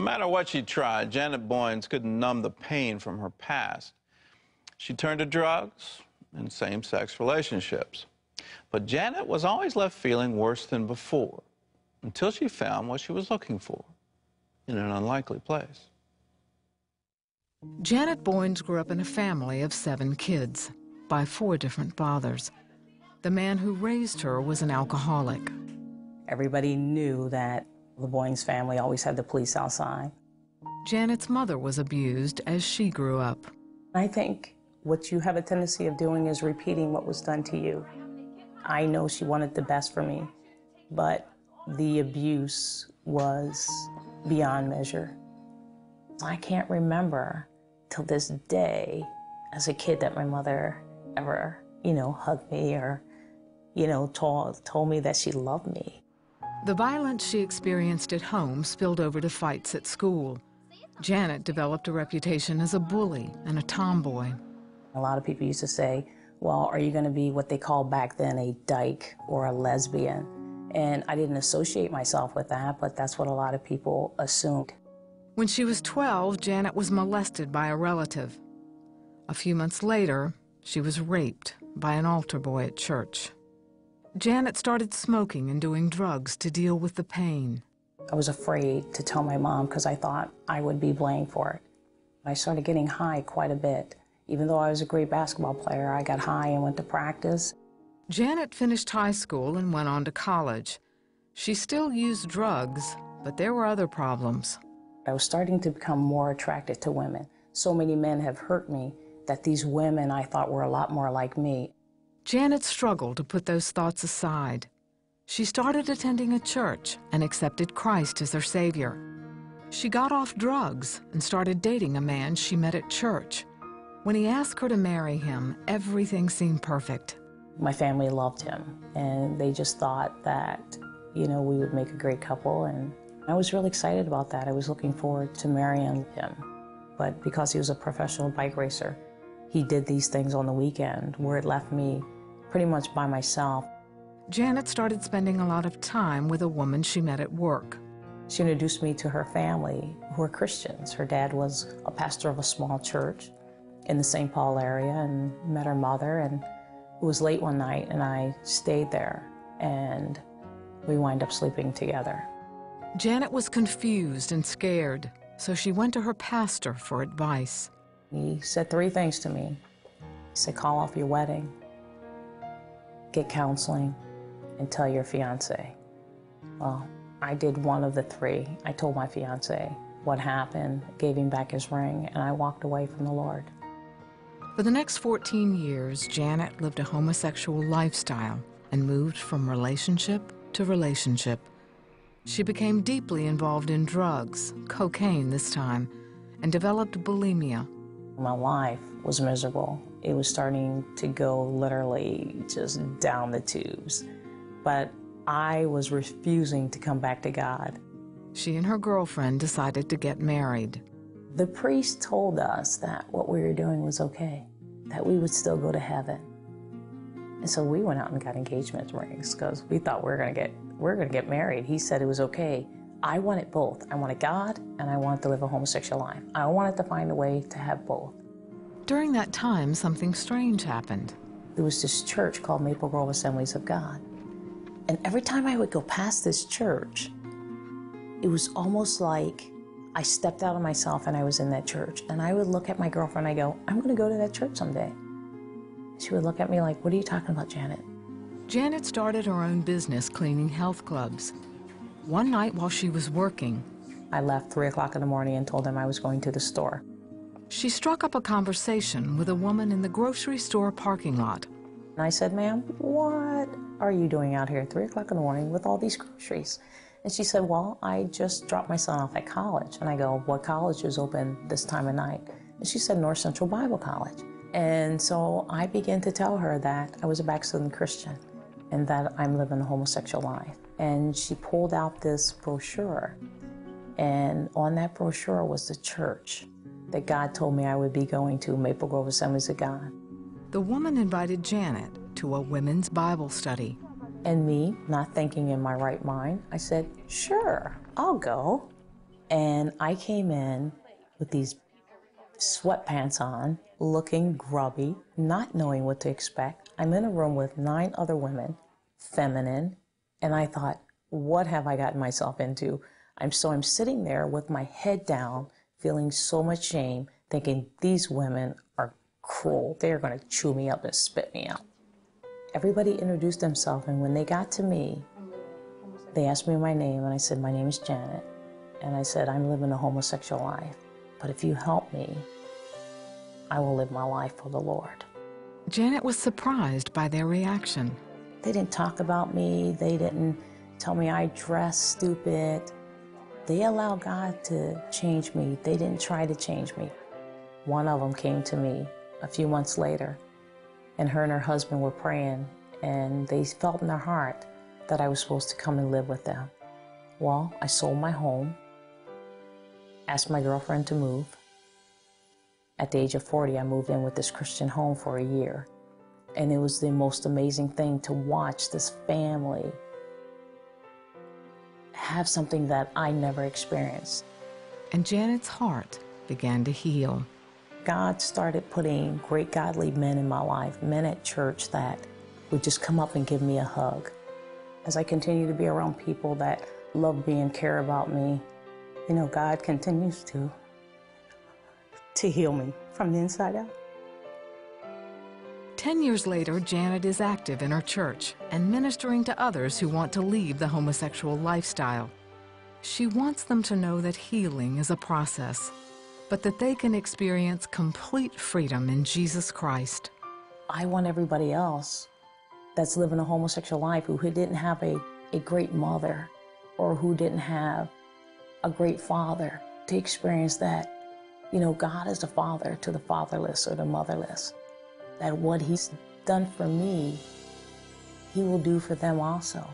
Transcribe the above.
matter what she tried, Janet Boynes couldn't numb the pain from her past. She turned to drugs and same-sex relationships. But Janet was always left feeling worse than before, until she found what she was looking for in an unlikely place. Janet Boynes grew up in a family of 7 kids by 4 different fathers. The man who raised her was an alcoholic. Everybody knew that the Boynes family always had the police outside. Janet's mother was abused as she grew up. I think what you have a tendency of doing is repeating what was done to you. I know she wanted the best for me, but the abuse was beyond measure. I can't remember till this day as a kid that my mother ever, hugged me or, told me that she loved me. The violence she experienced at home spilled over to fights at school. Janet developed a reputation as a bully and a tomboy. A lot of people used to say, well, are you going to be what they called back then a dyke or a lesbian? And I didn't associate myself with that, but that's what a lot of people assumed. When she was 12, Janet was molested by a relative. A few months later, she was raped by an altar boy at church. Janet started smoking and doing drugs to deal with the pain. I was afraid to tell my mom because I thought I would be blamed for it. I started getting high quite a bit. Even though I was a great basketball player, I got high and went to practice. Janet finished high school and went on to college. She still used drugs, but there were other problems. I was starting to become more attracted to women. So many men have hurt me that these women I thought were a lot more like me. Janet struggled to put those thoughts aside. She started attending a church and accepted Christ as her Savior. She got off drugs and started dating a man she met at church. When he asked her to marry him, everything seemed perfect. My family loved him, and they just thought that, we would make a great couple, and I was really excited about that. I was looking forward to marrying him. But because he was a professional bike racer, he did these things on the weekend where it left me pretty much by myself. Janet started spending a lot of time with a woman she met at work. She introduced me to her family, who are Christians. Her dad was a pastor of a small church in the St. Paul area, and met her mother, and it was late one night, and I stayed there, and we wind up sleeping together. Janet was confused and scared, so she went to her pastor for advice. He said 3 things to me. He said, call off your wedding, get counseling, and tell your fiance. Well, I did one of the 3. I told my fiance what happened, gave him back his ring, and I walked away from the Lord. For the next 14 years, Janet lived a homosexual lifestyle and moved from relationship to relationship. She became deeply involved in drugs, cocaine this time, and developed bulimia. My life was miserable. It was starting to go literally just down the tubes. But I was refusing to come back to God. She and her girlfriend decided to get married. The priest told us that what we were doing was okay, that we would still go to heaven. And so we went out and got engagement rings because we thought we were going to get married. He said it was okay. I wanted both. I wanted God, and I wanted to live a homosexual life. I wanted to find a way to have both. During that time, something strange happened. There was this church called Maple Grove Assemblies of God. And every time I would go past this church, it was almost like I stepped out of myself and I was in that church. And I would look at my girlfriend and I go, I'm going to go to that church someday. She would look at me like, what are you talking about, Janet? Janet started her own business cleaning health clubs. One night while she was working, I left 3 o'clock in the morning and told them I was going to the store. She struck up a conversation with a woman in the grocery store parking lot. And I said, ma'am, what are you doing out here at 3 o'clock in the morning with all these groceries? And she said, well, I just dropped my son off at college. And I go, what college is open this time of night? And she said, North Central Bible College. And so I began to tell her that I was a backslidden Christian and that I'm living a homosexual life. And she pulled out this brochure. And on that brochure was the church that God told me I would be going to, Maple Grove Assemblies of God. The woman invited Janet to a women's Bible study. And me, not thinking in my right mind, I said, sure, I'll go. And I came in with these sweatpants on, looking grubby, not knowing what to expect. I'm in a room with 9 other women, feminine, and I thought, what have I gotten myself into? I'm sitting there with my head down, feeling so much shame, thinking these women are cruel. They're going to chew me up and spit me out. Everybody introduced themselves, and when they got to me, they asked me my name, and I said, my name is Janet. And I said, I'm living a homosexual life, but if you help me, I will live my life for the Lord. Janet was surprised by their reaction. They didn't talk about me. They didn't tell me I dress stupid. They allowed God to change me. They didn't try to change me. One of them came to me a few months later, and her husband were praying, and they felt in their heart that I was supposed to come and live with them. Well, I sold my home, asked my girlfriend to move. At the age of 40, I moved in with this Christian home for a year. And it was the most amazing thing to watch this family have something that I never experienced. And Janet's heart began to heal. God started putting great godly men in my life, men at church that would just come up and give me a hug. As I continue to be around people that love me and care about me, you know, God continues to heal me from the inside out. 10 years later, Janet is active in her church and ministering to others who want to leave the homosexual lifestyle. She wants them to know that healing is a process, but that they can experience complete freedom in Jesus Christ. I want everybody else that's living a homosexual life who didn't have a great mother or who didn't have a great father to experience that, you know, God is the father to the fatherless or the motherless. That what he's done for me, he will do for them also.